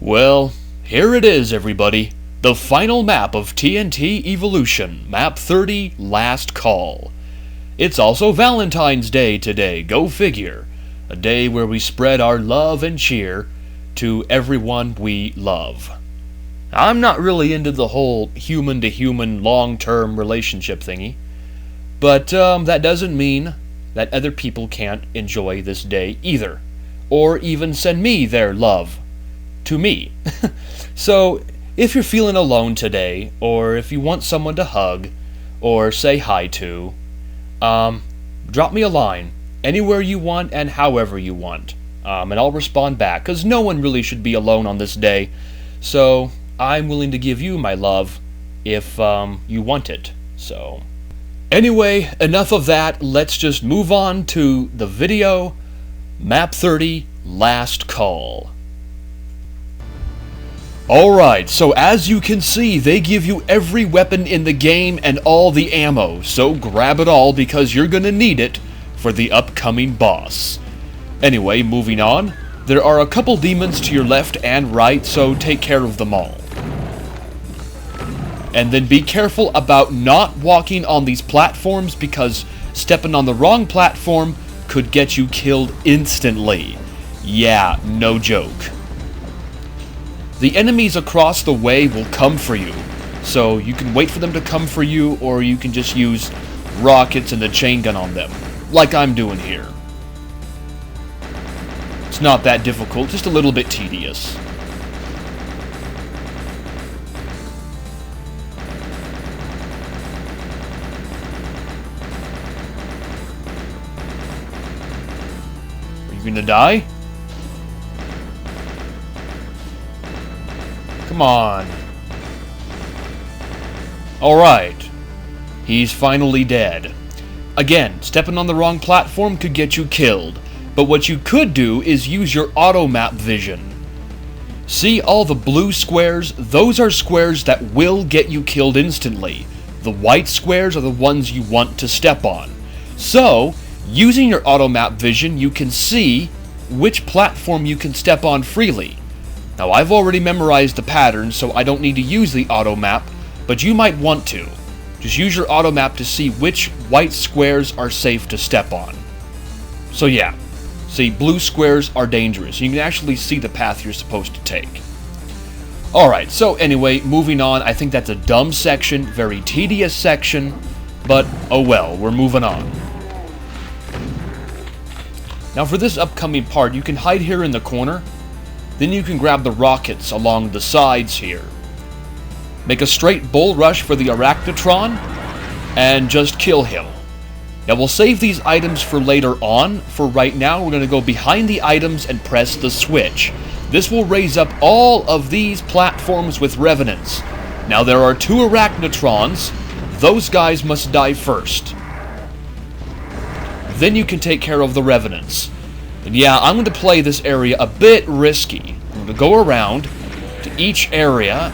Well, here it is, everybody. The final map of TNT Evilution, Map 30, Last Call. It's also Valentine's Day today, go figure. A day where we spread our love and cheer to everyone we love. I'm not really into the whole human-to-human long-term relationship thingy, but that doesn't mean that other people can't enjoy this day either, or even send me their love to me. So, if you're feeling alone today, or if you want someone to hug, or say hi to, drop me a line, anywhere you want and however you want, and I'll respond back, because no one really should be alone on this day, so I'm willing to give you my love if you want it. So, anyway, enough of that, let's just move on to the video, Map 30, Last Call. Alright, so as you can see, they give you every weapon in the game and all the ammo, so grab it all because you're gonna need it for the upcoming boss. Anyway, moving on, there are a couple demons to your left and right, so take care of them all. And then be careful about not walking on these platforms because stepping on the wrong platform could get you killed instantly. Yeah, no joke. The enemies across the way will come for you, so you can wait for them to come for you, or you can just use rockets and the chain gun on them, like I'm doing here. It's not that difficult, just a little bit tedious. Are you gonna die? Come on. Alright. He's finally dead. Again, stepping on the wrong platform could get you killed, but what you could do is use your auto map vision. See all the blue squares? Those are squares that will get you killed instantly. The white squares are the ones you want to step on. So, using your auto map vision, you can see which platform you can step on freely. Now, I've already memorized the pattern, so I don't need to use the auto map, but you might want to. Just use your auto map to see which white squares are safe to step on. So yeah, see, blue squares are dangerous. You can actually see the path you're supposed to take. Alright, so anyway, moving on. I think that's a dumb section, very tedious section, but oh well, we're moving on. Now for this upcoming part, you can hide here in the corner. Then you can grab the rockets along the sides here. Make a straight bull rush for the Arachnotron, and just kill him. Now we'll save these items for later on. For right now, we're going to go behind the items and press the switch. This will raise up all of these platforms with Revenants. Now there are two Arachnotrons. Those guys must die first. Then you can take care of the Revenants. And yeah, I'm going to play this area a bit risky. I'm going to go around to each area.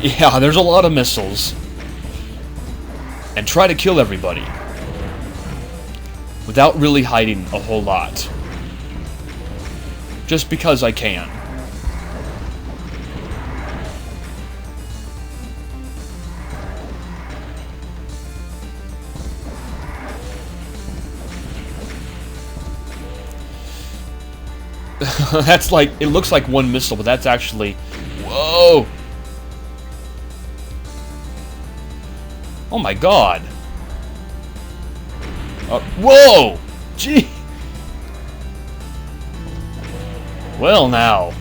Yeah, there's a lot of missiles. And try to kill everybody. Without really hiding a whole lot. Just because I can. That's like, it looks like one missile, but that's actually, whoa! Oh my god! Whoa! Gee! Well now.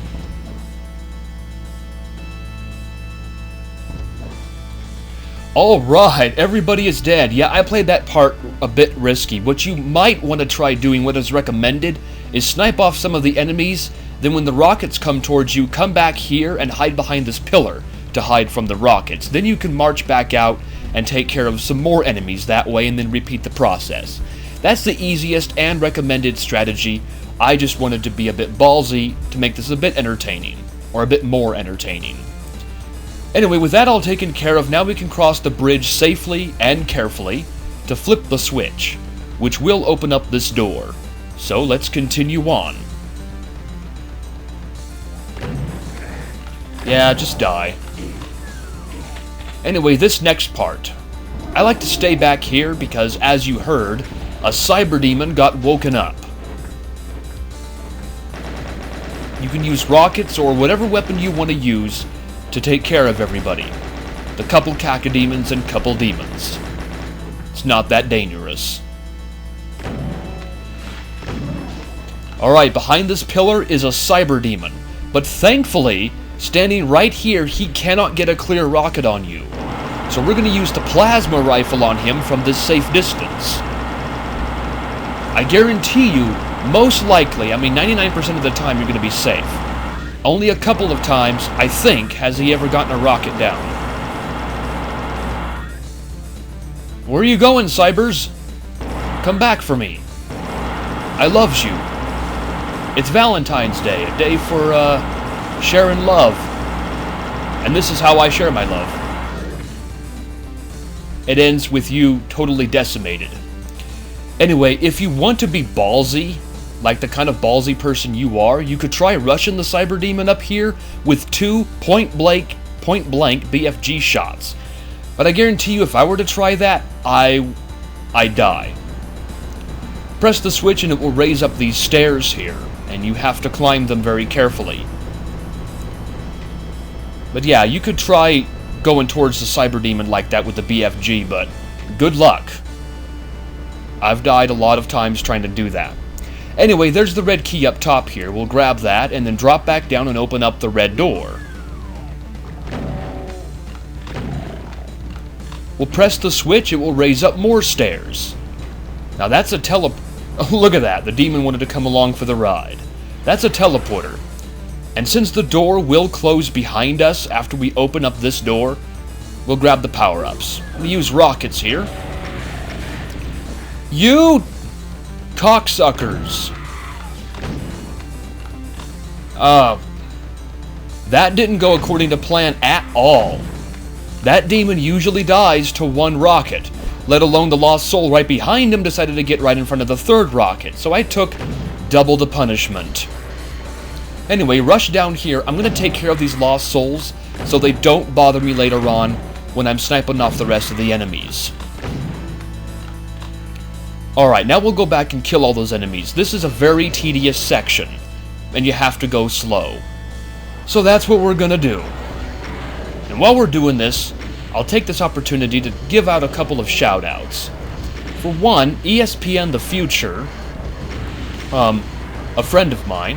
Alright, everybody is dead. Yeah, I played that part a bit risky. What you might want to try doing, what is recommended, is snipe off some of the enemies, then when the rockets come towards you, come back here and hide behind this pillar to hide from the rockets. Then you can march back out and take care of some more enemies that way and then repeat the process. That's the easiest and recommended strategy. I just wanted to be a bit ballsy to make this a bit entertaining, or a bit more entertaining. Anyway, with that all taken care of, now we can cross the bridge safely and carefully to flip the switch, which will open up this door. So let's continue on. Yeah, just die. Anyway, this next part. I like to stay back here because, as you heard, a Cyberdemon got woken up. You can use rockets or whatever weapon you want to use to take care of everybody. The couple cacodemons and couple demons. It's not that dangerous. Alright, behind this pillar is a Cyberdemon. But thankfully, standing right here, he cannot get a clear rocket on you. So we're going to use the plasma rifle on him from this safe distance. I guarantee you, most likely, I mean 99% of the time you're going to be safe. Only a couple of times, I think, has he ever gotten a rocket down. Where are you going, Cybers? Come back for me. I loves you. It's Valentine's Day, a day for, sharing love. And this is how I share my love. It ends with you totally decimated. Anyway, if you want to be ballsy, like the kind of ballsy person you are, you could try rushing the Cyberdemon up here with 2 point-blank BFG shots. But I guarantee you, if I were to try that, I die. Press the switch and it will raise up these stairs here, and you have to climb them very carefully. But yeah, you could try going towards the Cyberdemon like that with the BFG, but good luck. I've died a lot of times trying to do that. Anyway, there's the red key up top here. We'll grab that and then drop back down and open up the red door. We'll press the switch, it will raise up more stairs. Now that's a oh, look at that, the demon wanted to come along for the ride. That's a teleporter. And since the door will close behind us after we open up this door, we'll grab the power-ups. We use rockets here. You cocksuckers. That didn't go according to plan at all. That demon usually dies to 1 rocket, let alone the lost soul right behind him decided to get right in front of the 3rd rocket, so I took double the punishment. Anyway, rush down here. I'm going to take care of these lost souls so they don't bother me later on when I'm sniping off the rest of the enemies. Alright, now we'll go back and kill all those enemies. This is a very tedious section, and you have to go slow. So that's what we're going to do. And while we're doing this, I'll take this opportunity to give out a couple of shoutouts. For one, ESPN The Future, a friend of mine,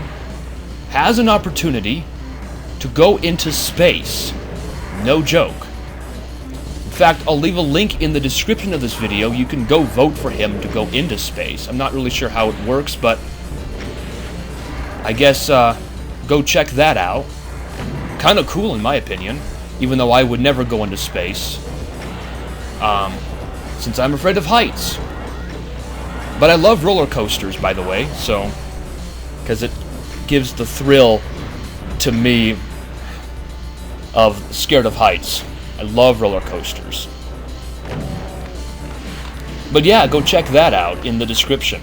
has an opportunity to go into space. No joke. In fact, I'll leave a link in the description of this video. You can go vote for him to go into space. I'm not really sure how it works, but I guess go check that out. Kind of cool in my opinion, even though I would never go into space, since I'm afraid of heights. But I love roller coasters, by the way, so, because it gives the thrill to me of scared of heights. I love roller coasters. But yeah, go check that out in the description.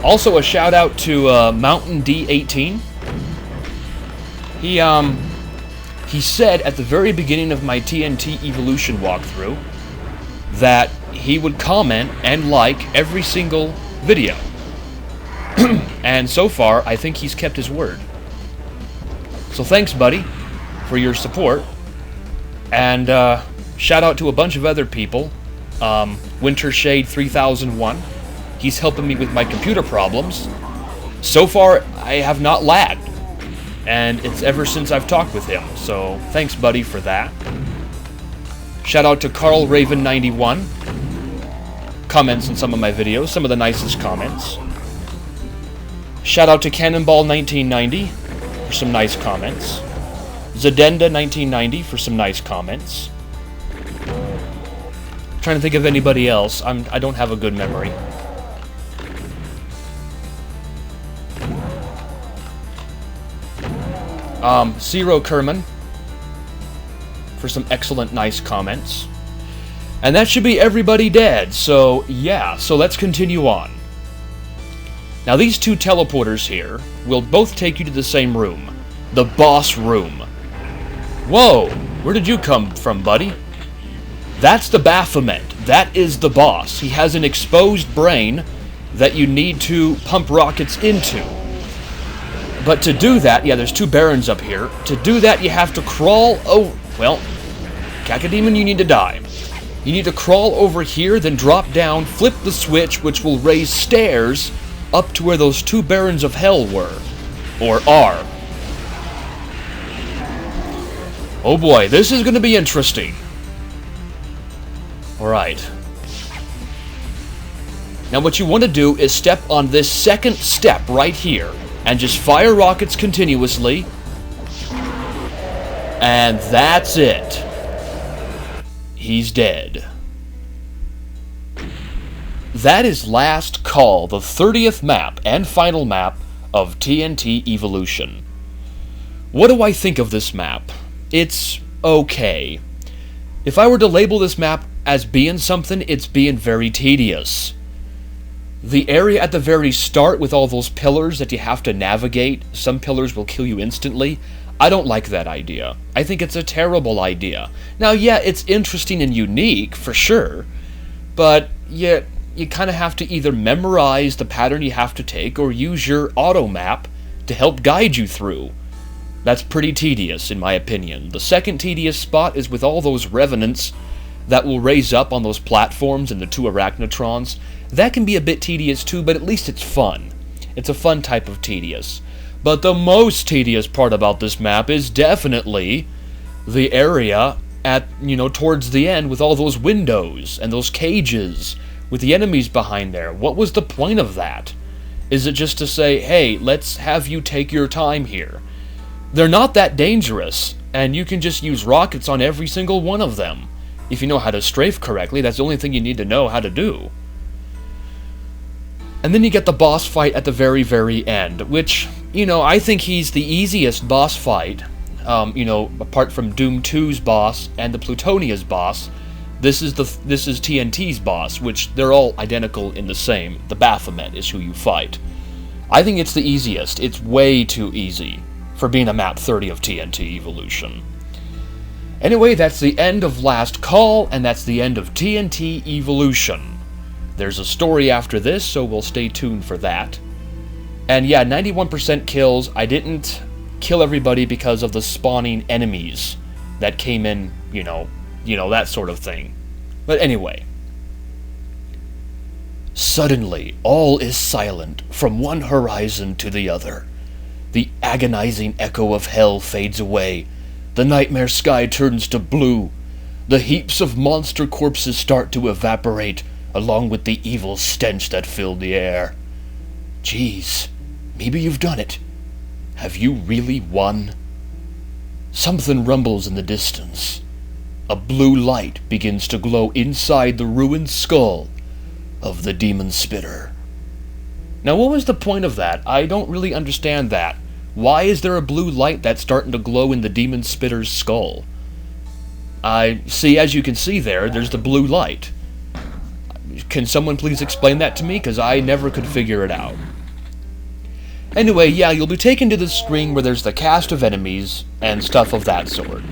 Also a shout out to Mountain D18. He said at the very beginning of my TNT Evilution walkthrough that he would comment and like every single video. And so far, I think he's kept his word. So thanks, buddy, for your support. And shout out to a bunch of other people. Wintershade 3001. He's helping me with my computer problems. So far, I have not lagged. And it's ever since I've talked with him. So thanks, buddy, for that. Shout out to Carl Raven 91. Comments in some of my videos, some of the nicest comments. Shout out to Cannonball 1990 for some nice comments. Zedenda 1990 for some nice comments. Trying to think of anybody else. I don't have a good memory. Zero Kerman for some excellent, nice comments. And that should be everybody dead, so yeah, so let's continue on. Now these two teleporters here will both take you to the same room. The boss room. Whoa! Where did you come from, buddy? That's the Baphomet. That is the boss. He has an exposed brain that you need to pump rockets into. But to do that, yeah, there's two barons up here. To do that, you have to crawl over... Well, Cacodemon, you need to die. You need to crawl over here, then drop down, flip the switch, which will raise stairs up to where those two barons of hell were. Or are. Oh boy, this is going to be interesting. Alright. Now what you want to do is step on this second step right here, and just fire rockets continuously. And that's it. He's dead. That is Last Call, the 30th map and final map of TNT Evilution. What do I think of this map? It's okay. If I were to label this map as being something, it's being very tedious. The area at the very start with all those pillars that you have to navigate, some pillars will kill you instantly. I don't like that idea. I think it's a terrible idea. Now, yeah, it's interesting and unique, for sure, but you kind of have to either memorize the pattern you have to take or use your auto map to help guide you through. That's pretty tedious, in my opinion. The second tedious spot is with all those Revenants that will raise up on those platforms and the two Arachnotrons. That can be a bit tedious too, but at least it's fun. It's a fun type of tedious. But the most tedious part about this map is definitely the area at, towards the end with all those windows and those cages with the enemies behind there. What was the point of that? Is it just to say, hey, let's have you take your time here? They're not that dangerous, and you can just use rockets on every single one of them. If you know how to strafe correctly, that's the only thing you need to know how to do. And then you get the boss fight at the very, very end, which, I think he's the easiest boss fight. Apart from Doom 2's boss and the Plutonia's boss, this is TNT's boss, which they're all identical in the same. The Baphomet is who you fight. I think it's the easiest. It's way too easy for being a map 30 of TNT Evilution. Anyway, that's the end of Last Call, and that's the end of TNT Evilution. There's a story after this, so we'll stay tuned for that. And yeah, 91% kills. I didn't kill everybody because of the spawning enemies that came in, that sort of thing. But anyway. Suddenly, all is silent from one horizon to the other. The agonizing echo of hell fades away. The nightmare sky turns to blue. The heaps of monster corpses start to evaporate, along with the evil stench that filled the air. Geez, maybe you've done it. Have you really won? Something rumbles in the distance. A blue light begins to glow inside the ruined skull of the demon spitter. Now, what was the point of that? I don't really understand that. Why is there a blue light that's starting to glow in the demon spitter's skull? As you can see there's the blue light. Can someone please explain that to me? Because I never could figure it out. Anyway, yeah, you'll be taken to the screen where there's the cast of enemies and stuff of that sort.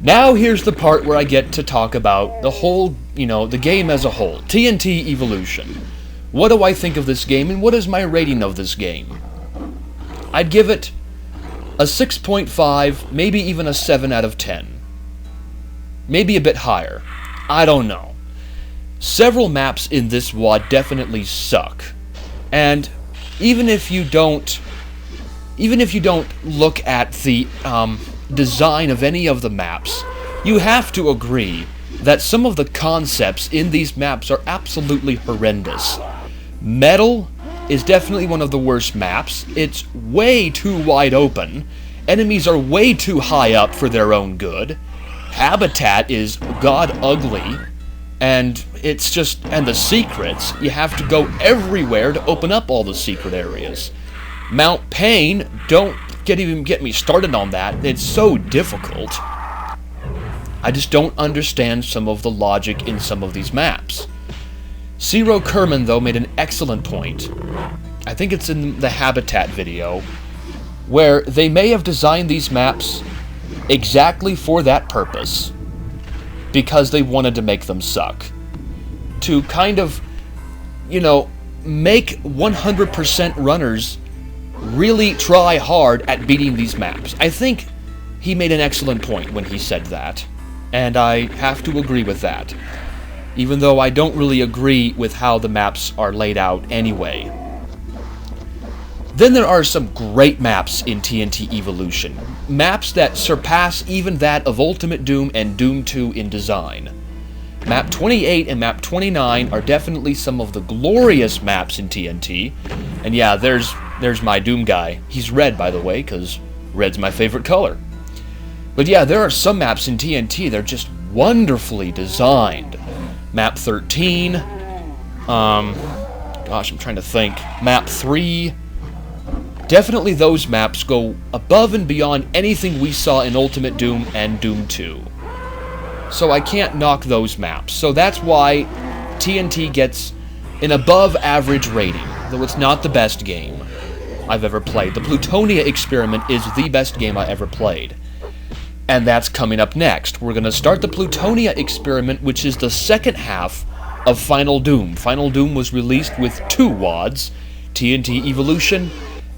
Now here's the part where I get to talk about the whole, the game as a whole. TNT Evilution. What do I think of this game, and what is my rating of this game? I'd give it a 6.5, maybe even a 7 out of 10. Maybe a bit higher. I don't know. Several maps in this WAD definitely suck. And even if you don't look at the design of any of the maps, you have to agree that some of the concepts in these maps are absolutely horrendous. Metal is definitely one of the worst maps. It's way too wide open. Enemies are way too high up for their own good. Habitat is god ugly. And it's just, and the secrets, you have to go everywhere to open up all the secret areas. Mount Pain, don't even get me started on that. It's so difficult. I just don't understand some of the logic in some of these maps. Zero Kerman, though, made an excellent point. I think it's in the Habitat video, where they may have designed these maps exactly for that purpose, because they wanted to make them suck. To kind of, you know, make 100% runners really try hard at beating these maps. I think he made an excellent point when he said that, and I have to agree with that, even though I don't really agree with how the maps are laid out anyway. Then there are some great maps in TNT Evilution, maps that surpass even that of Ultimate Doom and Doom 2 in design. Map 28 and Map 29 are definitely some of the glorious maps in TNT, and yeah, there's my Doom guy. He's red, by the way, because red's my favorite color. But yeah, there are some maps in TNT that are just wonderfully designed. Map 13, gosh, I'm trying to think, Map 3, definitely those maps go above and beyond anything we saw in Ultimate Doom and Doom 2. So I can't knock those maps. So that's why TNT gets an above average rating, though it's not the best game I've ever played. The Plutonia Experiment is the best game I ever played. And that's coming up next. We're going to start the Plutonia Experiment, which is the second half of Final Doom. Final Doom was released with 2 WADs, TNT Evilution,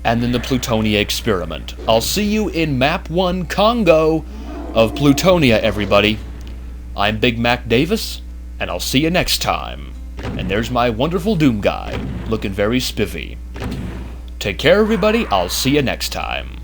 and then the Plutonia Experiment. I'll see you in Map 1 Congo of Plutonia, everybody. I'm Big Mac Davis, and I'll see you next time. And there's my wonderful Doom guy, looking very spiffy. Take care, everybody. I'll see you next time.